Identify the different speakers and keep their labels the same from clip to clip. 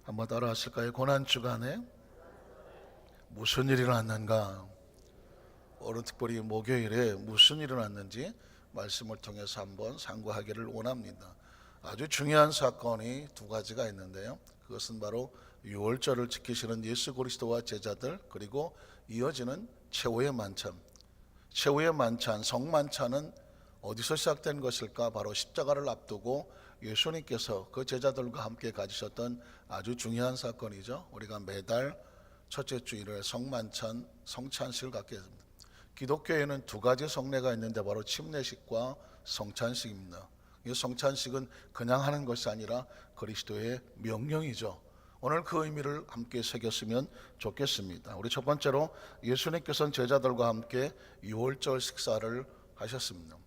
Speaker 1: 한번 따라하실까요? 고난주간에 무슨 일이 일어났는가? 오늘 특별히 목요일에 무슨 일이 일어났는지 말씀을 통해서 한번 상고하기를 원합니다. 아주 중요한 사건이 두 가지가 있는데요. 그것은 바로 유월절을 지키시는 예수 그리스도와 제자들, 그리고 이어지는 최후의 만찬. 최후의 만찬, 성만찬은 어디서 시작된 것일까? 바로 십자가를 앞두고 예수님께서 그 제자들과 함께 가지셨던 아주 중요한 사건이죠. 우리가 매달 첫째 주일에 성만찬, 성찬식을 갖게 됩니다. 기독교에는 두 가지 성례가 있는데 바로 침례식과 성찬식입니다. 이 성찬식은 그냥 하는 것이 아니라 그리스도의 명령이죠. 오늘 그 의미를 함께 새겼으면 좋겠습니다. 우리 첫 번째로 예수님께서는 제자들과 함께 유월절 식사를 하셨습니다.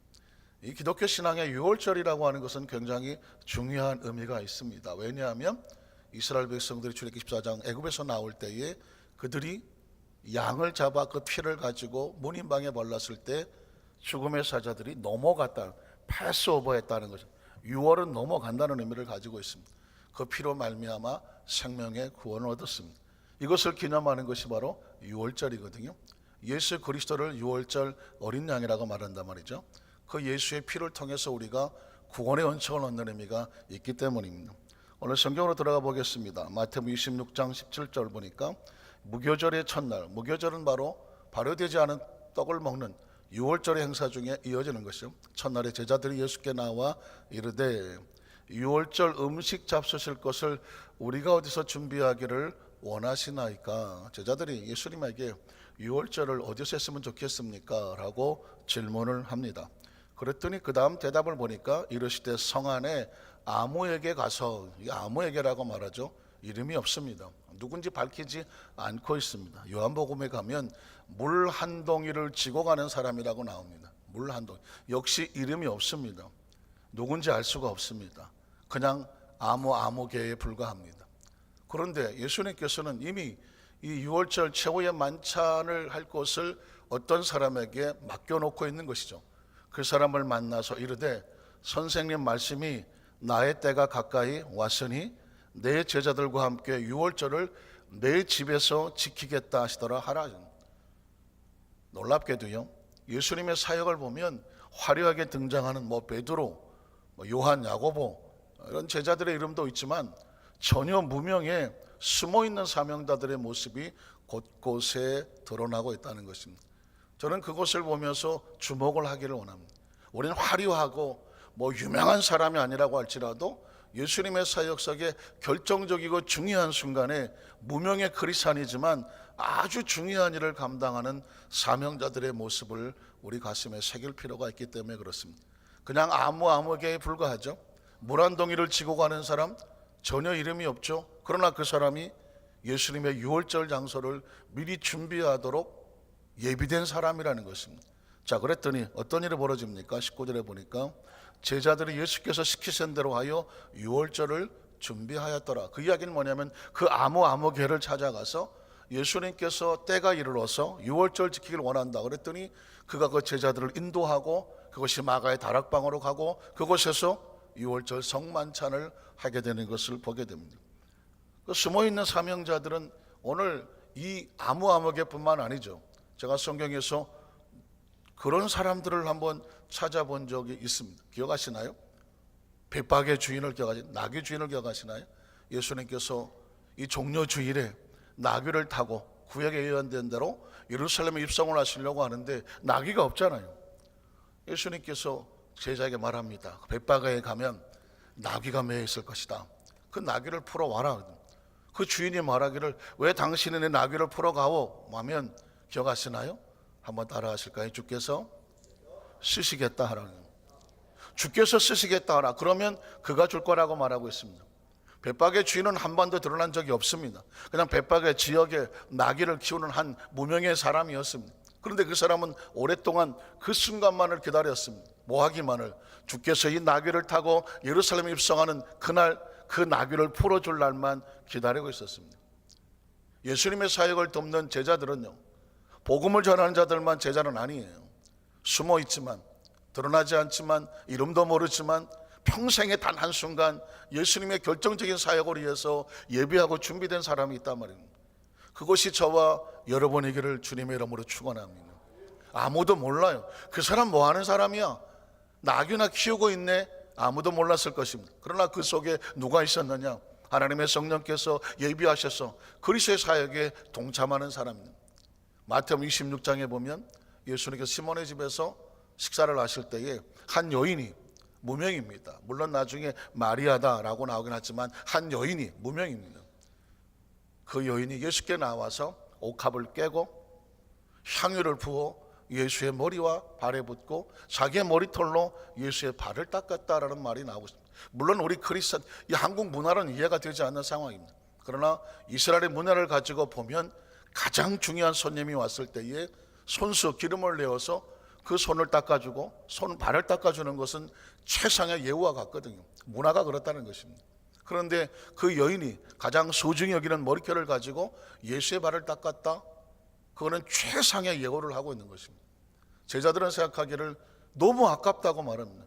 Speaker 1: 이 기독교 신앙의 유월절이라고 하는 것은 굉장히 중요한 의미가 있습니다. 왜냐하면 이스라엘 백성들이 출애굽기 14장 애굽에서 나올 때에 그들이 양을 잡아 그 피를 가지고 문인방에 발랐을 때 죽음의 사자들이 넘어갔다, 패스오버했다는 거죠. 유월은 넘어간다는 의미를 가지고 있습니다. 그 피로 말미암아 생명의 구원을 얻었습니다. 이것을 기념하는 것이 바로 유월절이거든요. 예수 그리스도를 유월절 어린 양이라고 말한단 말이죠. 그 예수의 피를 통해서 우리가 구원의 은총을 얻는 의미가 있기 때문입니다. 오늘 성경으로 들어가 보겠습니다. 마태복음 26장 17절 보니까 무교절의 첫날, 무교절은 바로 발효되지 않은 떡을 먹는 유월절의 행사 중에 이어지는 것이죠. 첫날에 제자들이 예수께 나와 이르되 유월절 음식 잡수실 것을 우리가 어디서 준비하기를 원하시나이까? 제자들이 예수님에게 유월절을 어디서 했으면 좋겠습니까? 라고 질문을 합니다. 그랬더니 그 다음 대답을 보니까 이르시되 성 안에 아무에게 가서, 아무에게라고 말하죠. 이름이 없습니다. 누군지 밝히지 않고 있습니다. 요한복음에 가면 물 한 동이를 지고 가는 사람이라고 나옵니다. 물 한 동이. 역시 이름이 없습니다. 누군지 알 수가 없습니다. 그냥 아무개에 불과합니다. 그런데 예수님께서는 이미 이 유월절 최후의 만찬을 할 것을 어떤 사람에게 맡겨놓고 있는 것이죠. 그 사람을 만나서 이르되 선생님 말씀이 나의 때가 가까이 왔으니 내 제자들과 함께 유월절을 내 집에서 지키겠다 하시더라 하라. 놀랍게도요, 예수님의 사역을 보면 화려하게 등장하는 베드로, 요한, 야고보 이런 제자들의 이름도 있지만 전혀 무명의 숨어있는 사명자들의 모습이 곳곳에 드러나고 있다는 것입니다. 저는 그것을 보면서 주목을 하기를 원합니다. 우리는 화려하고 유명한 사람이 아니라고 할지라도 예수님의 사역 속에 결정적이고 중요한 순간에 무명의 크리스찬이지만 아주 중요한 일을 감당하는 사명자들의 모습을 우리 가슴에 새길 필요가 있기 때문에 그렇습니다. 그냥 아무개에 불과하죠. 물 한 동이를 지고 가는 사람, 전혀 이름이 없죠. 그러나 그 사람이 예수님의 유월절 장소를 미리 준비하도록 예비된 사람이라는 것입니다. 자, 그랬더니 어떤 일이 벌어집니까? 19절에 보니까 제자들이 예수께서 시키신 대로 하여 유월절을 준비하였더라. 그 이야기는 뭐냐면 그 아무개를 찾아가서 예수님께서 때가 이르러서 유월절 지키기를 원한다 그랬더니 그가 그 제자들을 인도하고 그것이 마가의 다락방으로 가고 그곳에서 유월절 성만찬을 하게 되는 것을 보게 됩니다. 그 숨어있는 사명자들은 오늘 이 아무개뿐만 아니죠. 제가 성경에서 그런 사람들을 한번 찾아본 적이 있습니다. 기억하시나요? 백박의 주인을 기억하시나요? 나귀 주인을 기억하시나요? 예수님께서 이 종려 주일에 나귀를 타고 구약에 예언된 대로 예루살렘에 입성을 하시려고 하는데 나귀가 없잖아요. 예수님께서 제자에게 말합니다. 백박에 가면 나귀가 매여 있을 것이다. 그 나귀를 풀어와라. 그 주인이 말하기를 왜 당신이 내 나귀를 풀어가오? 하면 기억하시나요? 한번 따라 하실까요? 주께서 쓰시겠다 하라. 주께서 쓰시겠다 하라. 그러면 그가 줄 거라고 말하고 있습니다. 백박의 주인은 한 번도 드러난 적이 없습니다. 그냥 백박의 지역에 나귀를 키우는 한 무명의 사람이었습니다. 그런데 그 사람은 오랫동안 그 순간만을 기다렸습니다. 뭐 하기만을, 주께서 이 나귀를 타고 예루살렘에 입성하는 그날 그 나귀를 풀어줄 날만 기다리고 있었습니다. 예수님의 사역을 돕는 제자들은요, 복음을 전하는 자들만 제자는 아니에요. 숨어 있지만, 드러나지 않지만, 이름도 모르지만 평생의 단 한순간 예수님의 결정적인 사역을 위해서 예비하고 준비된 사람이 있단 말입니다. 그것이 저와 여러분이기를 주님의 이름으로 축원합니다. 아무도 몰라요. 그 사람 뭐 하는 사람이야? 나귀나 키우고 있네? 아무도 몰랐을 것입니다. 그러나 그 속에 누가 있었느냐? 하나님의 성령께서 예비하셔서 그리스도의 사역에 동참하는 사람입니다. 마태복음 26장에 보면 예수님께서 시몬의 집에서 식사를 하실 때에 한 여인이, 무명입니다. 물론 나중에 마리아다라고 나오긴 하지만 한 여인이, 무명입니다. 그 여인이 예수께 나와서 옥합을 깨고 향유를 부어 예수의 머리와 발에 붓고 자기의 머리털로 예수의 발을 닦았다라는 말이 나오고 있습니다. 물론 우리 크리스천, 이 한국 문화는 이해가 되지 않는 상황입니다. 그러나 이스라엘의 문화를 가지고 보면 가장 중요한 손님이 왔을 때에 손수 기름을 내어서 그 손을 닦아주고 손 발을 닦아주는 것은 최상의 예우와 같거든요. 문화가 그렇다는 것입니다. 그런데 그 여인이 가장 소중히 여기는 머리결을 가지고 예수의 발을 닦았다. 그거는 최상의 예우를 하고 있는 것입니다. 제자들은 생각하기를 너무 아깝다고 말합니다.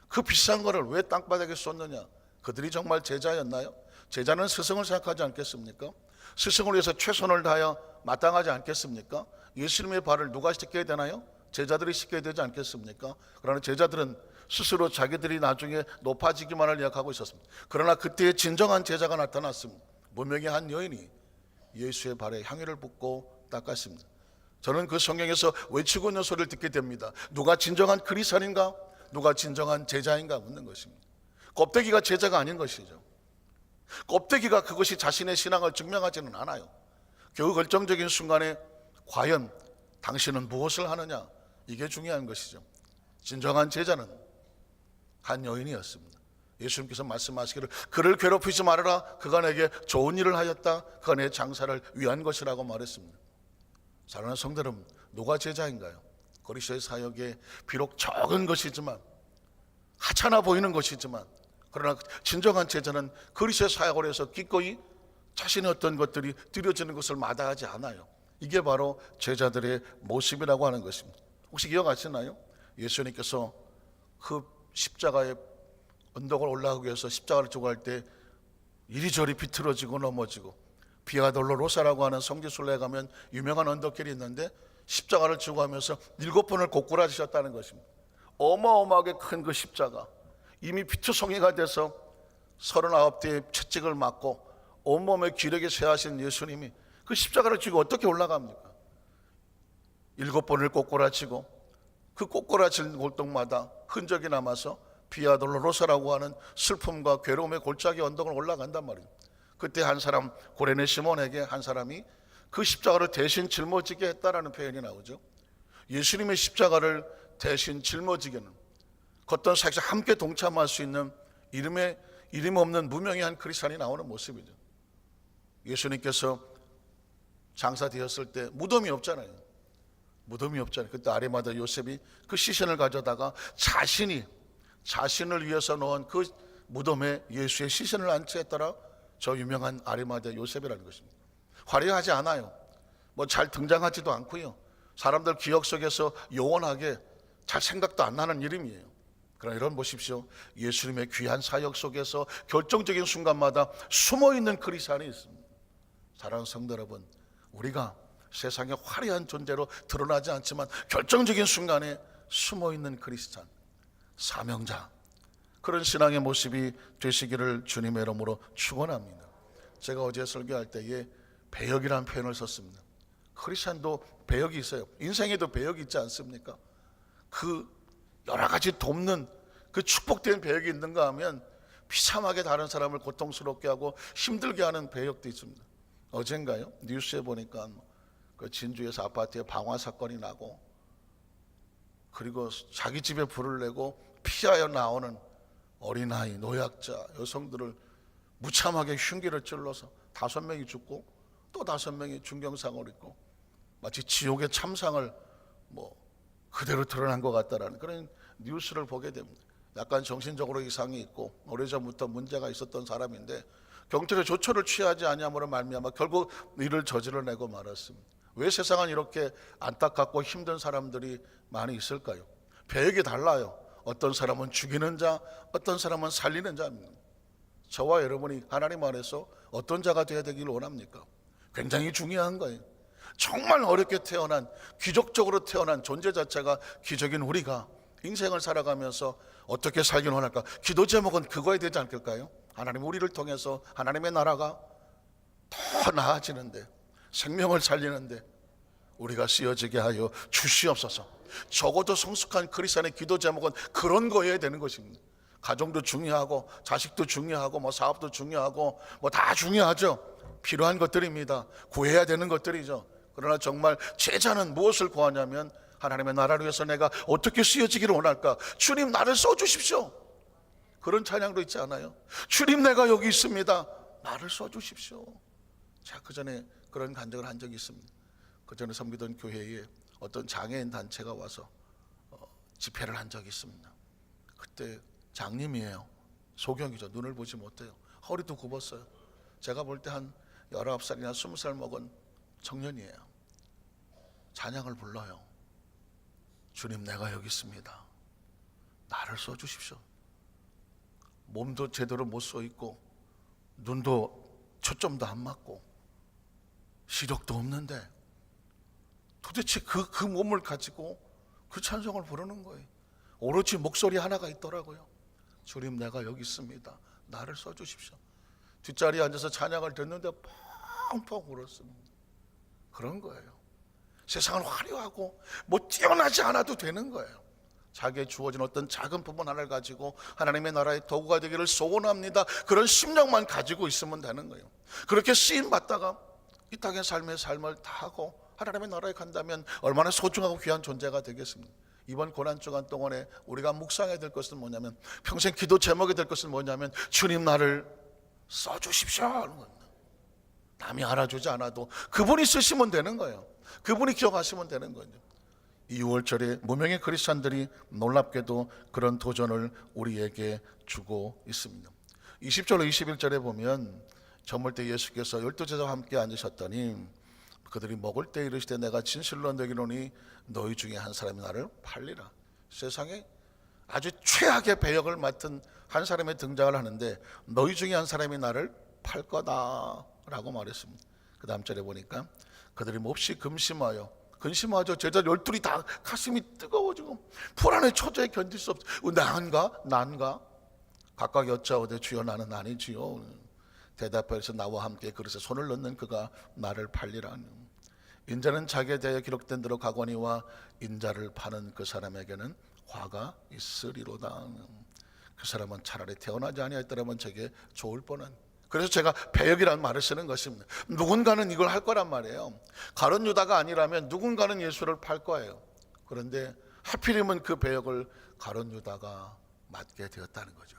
Speaker 1: 그 비싼 거를 왜 땅바닥에 쏟느냐? 그들이 정말 제자였나요? 제자는 스승을 생각하지 않겠습니까? 스승을 위해서 최선을 다하여 마땅하지 않겠습니까? 예수님의 발을 누가 씻겨야 되나요? 제자들이 씻겨야 되지 않겠습니까? 그러나 제자들은 스스로 자기들이 나중에 높아지기만을 생각하고 있었습니다. 그러나 그때의 진정한 제자가 나타났습니다. 무명의 한 여인이 예수의 발에 향유를 붓고 닦았습니다. 저는 그 성경에서 외치고 있는 소리를 듣게 됩니다. 누가 진정한 그리스도인가? 누가 진정한 제자인가 묻는 것입니다. 껍데기가 제자가 아닌 것이죠. 껍데기가 그것이 자신의 신앙을 증명하지는 않아요. 겨우 결정적인 순간에 과연 당신은 무엇을 하느냐? 이게 중요한 것이죠. 진정한 제자는 한 여인이었습니다. 예수님께서 말씀하시기를 그를 괴롭히지 말아라. 그가 내게 좋은 일을 하였다. 그가 내 장사를 위한 것이라고 말했습니다. 사랑하는 성도 여러분, 누가 제자인가요? 그리스도의 사역에 비록 적은 것이지만, 하찮아 보이는 것이지만, 그러나 진정한 제자는 그리스도의 사역을 해서 기꺼이 자신의 어떤 것들이 드려지는 것을 마다하지 않아요. 이게 바로 제자들의 모습이라고 하는 것입니다. 혹시 기억하시나요? 예수님께서 그 십자가의 언덕을 올라가기 위해서 십자가를 지고 갈 때 이리저리 비틀어지고 넘어지고, 비아 돌로로사라고 하는 성지순례에 가면 유명한 언덕길이 있는데 십자가를 지고 가면서 7번을 고꾸라지셨다는 것입니다. 어마어마하게 큰 그 십자가, 이미 피투성이가 돼서 39대의 채찍을 맞고 온몸에 기력이 쇠하신 예수님이 그 십자가를 지고 어떻게 올라갑니까? 7번을 꼬꾸라치고 그 꼬꾸라진 골동마다 흔적이 남아서 비아 돌로로사라고 하는 슬픔과 괴로움의 골짜기 언덕을 올라간단 말이에요. 그때 한 사람, 고레네 시몬에게 한 사람이 그 십자가를 대신 짊어지게 했다라는 표현이 나오죠. 예수님의 십자가를 대신 짊어지게는 어떤 사역에 함께 동참할 수 있는 이름 없는 무명의 한 크리스찬이 나오는 모습이죠. 예수님께서 장사되었을 때 무덤이 없잖아요. 무덤이 없잖아요. 그때 아리마다 요셉이 그 시신을 가져다가 자신을 위해서 놓은 그 무덤에 예수의 시신을 안치했더라. 저 유명한 아리마다 요셉이라는 것입니다. 화려하지 않아요. 뭐 잘 등장하지도 않고요. 사람들 기억 속에서 영원하게 잘 생각도 안 나는 이름이에요. 그러나 여러분 보십시오. 예수님의 귀한 사역 속에서 결정적인 순간마다 숨어있는 크리스찬이 있습니다. 사랑하는 성도 여러분, 우리가 세상에 화려한 존재로 드러나지 않지만 결정적인 순간에 숨어있는 크리스찬, 사명자, 그런 신앙의 모습이 되시기를 주님의 이름으로 축원합니다. 제가 어제 설교할 때에 배역이라는 표현을 썼습니다. 크리스찬도 배역이 있어요. 인생에도 배역이 있지 않습니까? 그 여러 가지 돕는 그 축복된 배역이 있는가 하면 비참하게 다른 사람을 고통스럽게 하고 힘들게 하는 배역도 있습니다. 어젠가요? 뉴스에 보니까 그 진주에서 아파트에 방화 사건이 나고, 그리고 자기 집에 불을 내고 피하여 나오는 어린아이, 노약자, 여성들을 무참하게 흉기를 찔러서 5명이 죽고 또 5명이 중경상을 입고 마치 지옥의 참상을 그대로 드러난 것 같다라는 그런 뉴스를 보게 됩니다. 약간 정신적으로 이상이 있고 오래전부터 문제가 있었던 사람인데 경찰의 조처를 취하지 아니함으로 말미암아 결국 일을 저질러내고 말았습니다. 왜 세상은 이렇게 안타깝고 힘든 사람들이 많이 있을까요? 배역이 달라요. 어떤 사람은 죽이는 자, 어떤 사람은 살리는 자입니다. 저와 여러분이 하나님 안에서 어떤 자가 되어야 되기를 원합니까? 굉장히 중요한 거예요. 정말 어렵게 태어난, 기적적으로 태어난 존재 자체가 기적인 우리가 인생을 살아가면서 어떻게 살길 원할까? 기도 제목은 그거야 되지 않을까요? 하나님 우리를 통해서 하나님의 나라가 더 나아지는데, 생명을 살리는데 우리가 쓰여지게 하여 주시옵소서. 적어도 성숙한 크리스천의 기도 제목은 그런 거여야 되는 것입니다. 가정도 중요하고 자식도 중요하고 뭐 사업도 중요하고 뭐 다 중요하죠. 필요한 것들입니다. 구해야 되는 것들이죠. 그러나 정말 제자는 무엇을 구하냐면 하나님의 나라를 위해서 내가 어떻게 쓰여지기를 원할까? 주님 나를 써주십시오. 그런 찬양도 있지 않아요? 주님 내가 여기 있습니다. 나를 써주십시오. 자, 그 전에 그런 간증을 한 적이 있습니다. 그 전에 섬기던 교회에 어떤 장애인 단체가 와서 집회를 한 적이 있습니다. 그때 장님이에요. 소경이죠. 눈을 보지 못해요. 허리도 굽었어요. 제가 볼 때 한 19살이나 20살 먹은 청년이에요. 찬양을 불러요. 주님 내가 여기 있습니다. 나를 써주십시오. 몸도 제대로 못 써 있고 눈도 초점도 안 맞고 시력도 없는데 도대체 그 몸을 가지고 그 찬송을 부르는 거예요. 오로지 목소리 하나가 있더라고요. 주님 내가 여기 있습니다. 나를 써주십시오. 뒷자리에 앉아서 찬양을 듣는데 펑펑 울었습니다. 그런 거예요. 세상은 화려하고 뭐 뛰어나지 않아도 되는 거예요. 자기의 주어진 어떤 작은 부분 하나를 가지고 하나님의 나라의 도구가 되기를 소원합니다. 그런 심령만 가지고 있으면 되는 거예요. 그렇게 쓰임 받다가 이 땅의 삶의 삶을 다 하고 하나님의 나라에 간다면 얼마나 소중하고 귀한 존재가 되겠습니까? 이번 고난주간 동안에 우리가 묵상해야 될 것은 뭐냐면, 평생 기도 제목이 될 것은 뭐냐면 주님 나를 써주십시오 하는 겁니다. 남이 알아주지 않아도 그분이 쓰시면 되는 거예요. 그분이 기억하시면 되는 거예요. 이 6월절에 무명의 크리스찬들이 놀랍게도 그런 도전을 우리에게 주고 있습니다. 20절 21절에 보면 저물 때 예수께서 12제자와 함께 앉으셨더니 그들이 먹을 때 이르시되 내가 진실로 너희노니 너희 중에 한 사람이 나를 팔리라. 세상에 아주 최악의 배역을 맡은 한 사람의 등장을 하는데 너희 중에 한 사람이 나를 팔 거다 라고 말했습니다. 그 다음 절에 보니까 그들이 몹시 근심하죠. 제자 12이 다 가슴이 뜨거워지고 불안의 초조에 견딜 수 없어. 난가? 각각 여짜오되 주여 나는 아니지요. 대답하여서 나와 함께 그릇에 손을 넣는 그가 나를 팔리라. 인자는 자기에 대하여 기록된 대로 가거니와 인자를 파는 그 사람에게는 화가 있으리로다. 그 사람은 차라리 태어나지 아니하였더라면 저게 좋을 뻔한. 그래서 제가 배역이라는 말을 쓰는 것입니다. 누군가는 이걸 할 거란 말이에요. 가룟 유다가 아니라면 누군가는 예수를 팔 거예요. 그런데 하필이면 그 배역을 가룟 유다가 맡게 되었다는 거죠.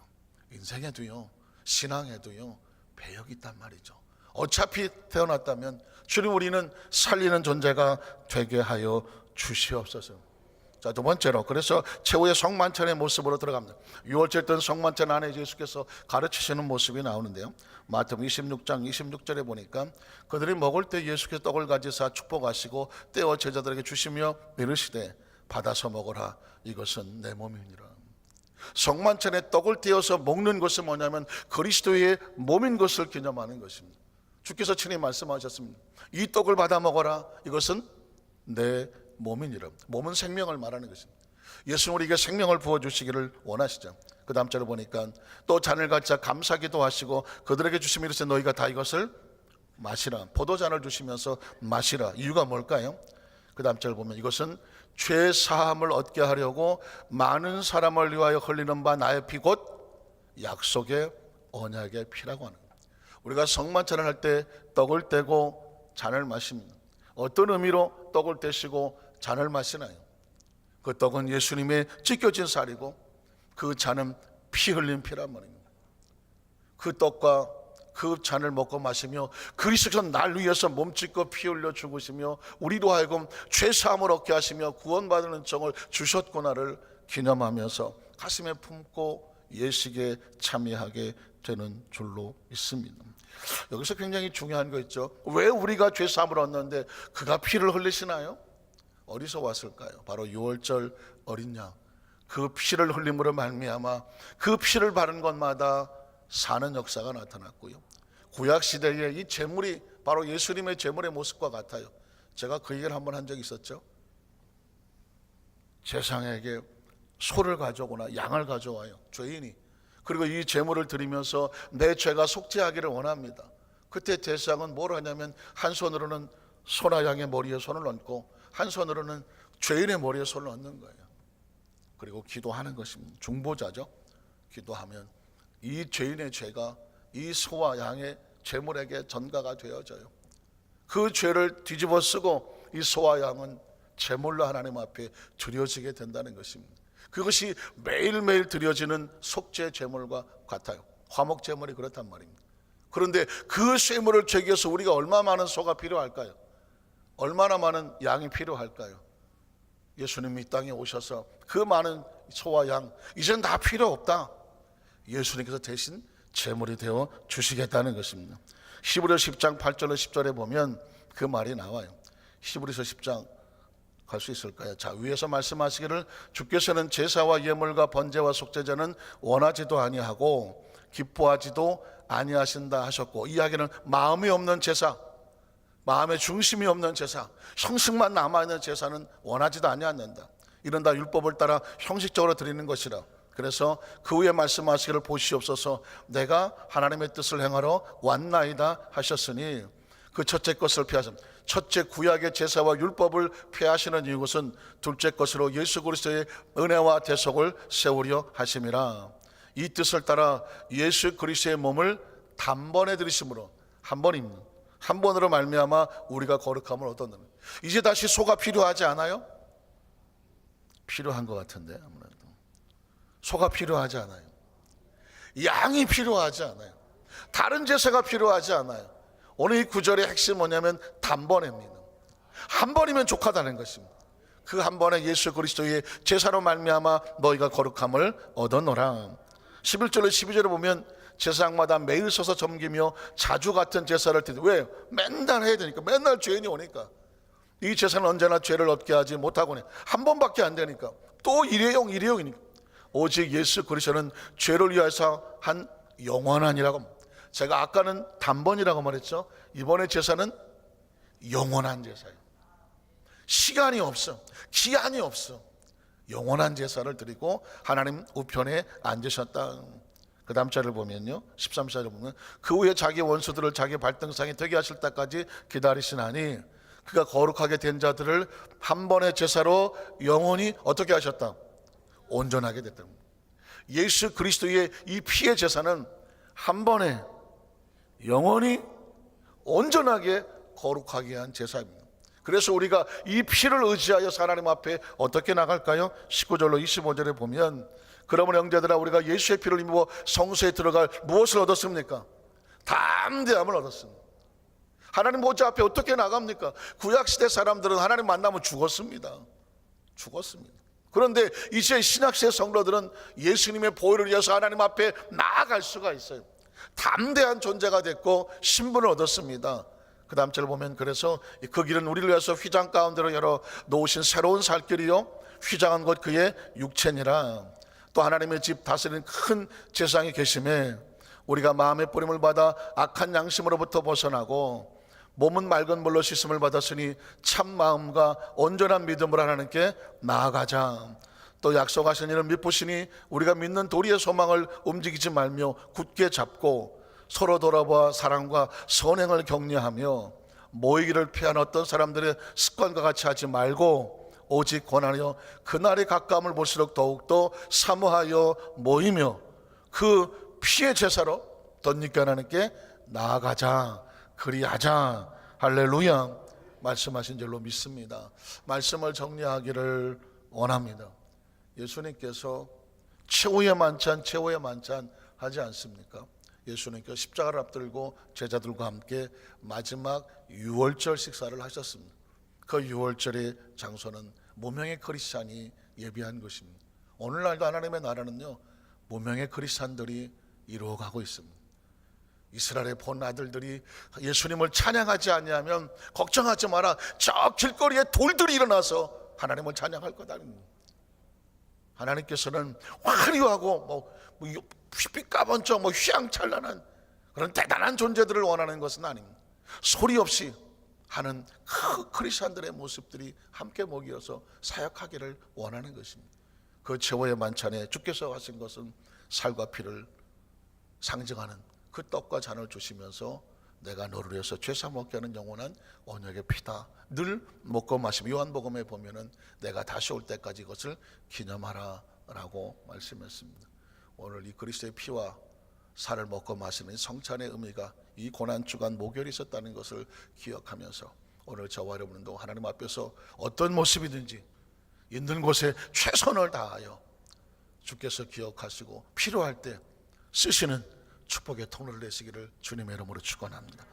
Speaker 1: 인생에도요, 신앙에도요, 배역이 있단 말이죠. 어차피 태어났다면 주님 우리는 살리는 존재가 되게 하여 주시옵소서. 자, 두 번째로, 그래서 최후의 성만찬의 모습으로 들어갑니다. 6월절 때 성만찬 안에 예수께서 가르치시는 모습이 나오는데요. 마태복음 26장 26절에 보니까 그들이 먹을 때 예수께서 떡을 가지사 축복하시고 떼어 제자들에게 주시며 이르시되 받아서 먹으라 이것은 내 몸이니라. 성만찬에 떡을 떼어서 먹는 것은 뭐냐면 그리스도의 몸인 것을 기념하는 것입니다. 주께서 친히 말씀하셨습니다. 이 떡을 받아 먹어라 이것은 내 몸이니라. 몸은 생명을 말하는 것입니다. 예수는 우리에게 생명을 부어주시기를 원하시죠. 그 다음 절을 보니까 또 잔을 갖자 감사기도 하시고 그들에게 주시며 이르시되 너희가 다 이것을 마시라. 포도잔을 주시면서 마시라. 이유가 뭘까요? 그 다음 절을 보면 이것은 죄 사함을 얻게 하려고 많은 사람을 위하여 흘리는 바 나의 피 곧 약속의 언약의 피라고 하는 거예요. 우리가 성만찬을 할 때 떡을 떼고 잔을 마십니다. 어떤 의미로 떡을 떼시고 잔을 마시나요? 그 떡은 예수님의 찢겨진 살이고 그 잔은 피 흘린 피란 말입니다. 그 떡과 그 잔을 먹고 마시며 그리스도께서 날 위해서 몸짓고 피 흘려 죽으시며 우리로 하여금 죄사함을 얻게 하시며 구원받는 은총을 주셨구나를 기념하면서 가슴에 품고 예식에 참여하게 되는 줄로 있습니다. 여기서 굉장히 중요한 거 있죠. 왜 우리가 죄사함을 얻는데 그가 피를 흘리시나요? 어디서 왔을까요? 바로 6월절 어린 양, 그 피를 흘림으로 말미암아 그 피를 바른 것마다 사는 역사가 나타났고요. 구약 시대에 이 제물이 바로 예수님의 제물의 모습과 같아요. 제가 그 얘기를 한번 한 적이 있었죠. 제사장에게 소를 가져오거나 양을 가져와요, 죄인이. 그리고 이 제물을 드리면서 내 죄가 속죄하기를 원합니다. 그때 제사장은 뭘 하냐면 한 손으로는 소나 양의 머리에 손을 얹고 한 손으로는 죄인의 머리에 손을 얹는 거예요. 그리고 기도하는 것입니다. 중보자죠. 기도하면 이 죄인의 죄가 이 소와 양의 제물에게 전가가 되어져요. 그 죄를 뒤집어 쓰고 이 소와 양은 제물로 하나님 앞에 드려지게 된다는 것입니다. 그것이 매일매일 드려지는 속죄 제물과 같아요. 화목 제물이 그렇단 말입니다. 그런데 그 제물을 죄기 위해서 우리가 얼마나 많은 소가 필요할까요? 얼마나 많은 양이 필요할까요? 예수님이 이 땅에 오셔서 그 많은 소와 양 이제는 다 필요 없다. 예수님께서 대신 제물이 되어 주시겠다는 것입니다. 히브리서 10장 8절로 10절에 보면 그 말이 나와요. 히브리서 10장 갈 수 있을까요? 자, 위에서 말씀하시기를 주께서는 제사와 예물과 번제와 속죄제는 원하지도 아니하고 기뻐하지도 아니하신다 하셨고, 이야기는 마음이 없는 제사, 마음의 중심이 없는 제사, 형식만 남아있는 제사는 원하지도 아니한다. 이런 다 율법을 따라 형식적으로 드리는 것이라. 그래서 그 후에 말씀하시기를 보시옵소서 내가 하나님의 뜻을 행하러 왔나이다 하셨으니 그 첫째 것을 피하셨습니다. 첫째 구약의 제사와 율법을 피하시는 이것은 둘째 것으로 예수 그리스도의 은혜와 대속을 세우려 하심이라. 이 뜻을 따라 예수 그리스도의 몸을 단번에 드리심으로, 한 번입니다. 한 번으로 말미암아 우리가 거룩함을 얻었는 거예요. 이제 다시 소가 필요하지 않아요? 필요한 것 같은데 아무래도 소가 필요하지 않아요. 양이 필요하지 않아요. 다른 제사가 필요하지 않아요. 오늘 이 구절의 핵심이 뭐냐면 단번입니다. 한 번이면 족하다는 것입니다. 그 한 번에 예수 그리스도의 제사로 말미암아 너희가 거룩함을 얻어노라. 11절로 12절에 보면 제사장마다 매일 서서 섬기며 자주 같은 제사를 드리고, 왜? 맨날 해야 되니까, 맨날 죄인이 오니까. 이 제사는 언제나 죄를 얻게 하지 못하고 한 번밖에 안 되니까, 또 일회용이니까. 오직 예수 그리스도는 죄를 위해서 한 영원한이라고. 제가 아까는 단번이라고 말했죠. 이번에 제사는 영원한 제사예요. 시간이 없어, 기한이 없어. 영원한 제사를 드리고 하나님 우편에 앉으셨다. 그 다음 절을 보면요, 13절을 보면 그 후에 자기 원수들을 자기 발등상에 되게 하실 때까지 기다리시나니 그가 거룩하게 된 자들을 한 번의 제사로 영원히 어떻게 하셨다? 온전하게 됐다. 예수 그리스도의 이 피의 제사는 한 번에 영원히 온전하게 거룩하게 한 제사입니다. 그래서 우리가 이 피를 의지하여 하나님 앞에 어떻게 나갈까요? 19절로 25절에 보면 그러므로 형제들아 우리가 예수의 피를 입어 성소에 들어갈 무엇을 얻었습니까? 담대함을 얻었습니다. 하나님 보좌 앞에 어떻게 나갑니까? 구약시대 사람들은 하나님 만나면 죽었습니다. 그런데 이제 신약시대 성도들은 예수님의 보혈을 위해서 하나님 앞에 나아갈 수가 있어요. 담대한 존재가 됐고 신분을 얻었습니다. 그 다음 절을 보면 그래서 그 길은 우리를 위해서 휘장 가운데로 열어 놓으신 새로운 살길이요 휘장한 것 그의 육체니라. 또 하나님의 집 다스리는 큰 제사장이 계심에 우리가 마음의 뿌림을 받아 악한 양심으로부터 벗어나고 몸은 맑은 물로 씻음을 받았으니 참 마음과 온전한 믿음으로 하나님께 나아가자. 또 약속하신 이는 미쁘시니 우리가 믿는 도리의 소망을 움직이지 말며 굳게 잡고 서로 돌아보아 사랑과 선행을 격려하며 모이기를 피한 어떤 사람들의 습관과 같이 하지 말고 오직 권하여 그날의 가까움을 볼수록 더욱더 사모하여 모이며 그 피의 제사로 덧니께 하나님께 나아가자. 그리하자. 할렐루야. 말씀하신 줄로 믿습니다. 말씀을 정리하기를 원합니다. 예수님께서 최후의 만찬 하지 않습니까? 예수님께서 십자가를 앞들고 제자들과 함께 마지막 유월절 식사를 하셨습니다. 그 유월절의 장소는 무명의 크리스찬이 예비한 것입니다. 오늘날도 하나님의 나라는요 무명의 크리스찬들이 이루어가고 있습니다. 이스라엘의 본 아들들이 예수님을 찬양하지 아니하면 걱정하지 마라, 저 길거리에 돌들이 일어나서 하나님을 찬양할 거다. 하나님께서는 화려하고 빛 까번쩍 휘황찬란한 그런 대단한 존재들을 원하는 것은 아닙니다. 소리 없이 하는 크리스천들의 모습들이 함께 모이어서 사역하기를 원하는 것입니다. 그 최후의 만찬에 주께서 하신 것은 살과 피를 상징하는 그 떡과 잔을 주시면서 내가 너를 위해서 죄사 먹게 하는 영원한 언약의 피다. 늘 먹고 마시며 요한복음에 보면은 내가 다시 올 때까지 이것을 기념하라 라고 말씀했습니다. 오늘 이 그리스도의 피와 살을 먹고 마시는 성찬의 의미가 이 고난주간 목요일에 있었다는 것을 기억하면서 오늘 저와 여러분도 하나님 앞에서 어떤 모습이든지 있는 곳에 최선을 다하여 주께서 기억하시고 필요할 때 쓰시는 축복의 통로를 내시기를 주님의 이름으로 축원합니다.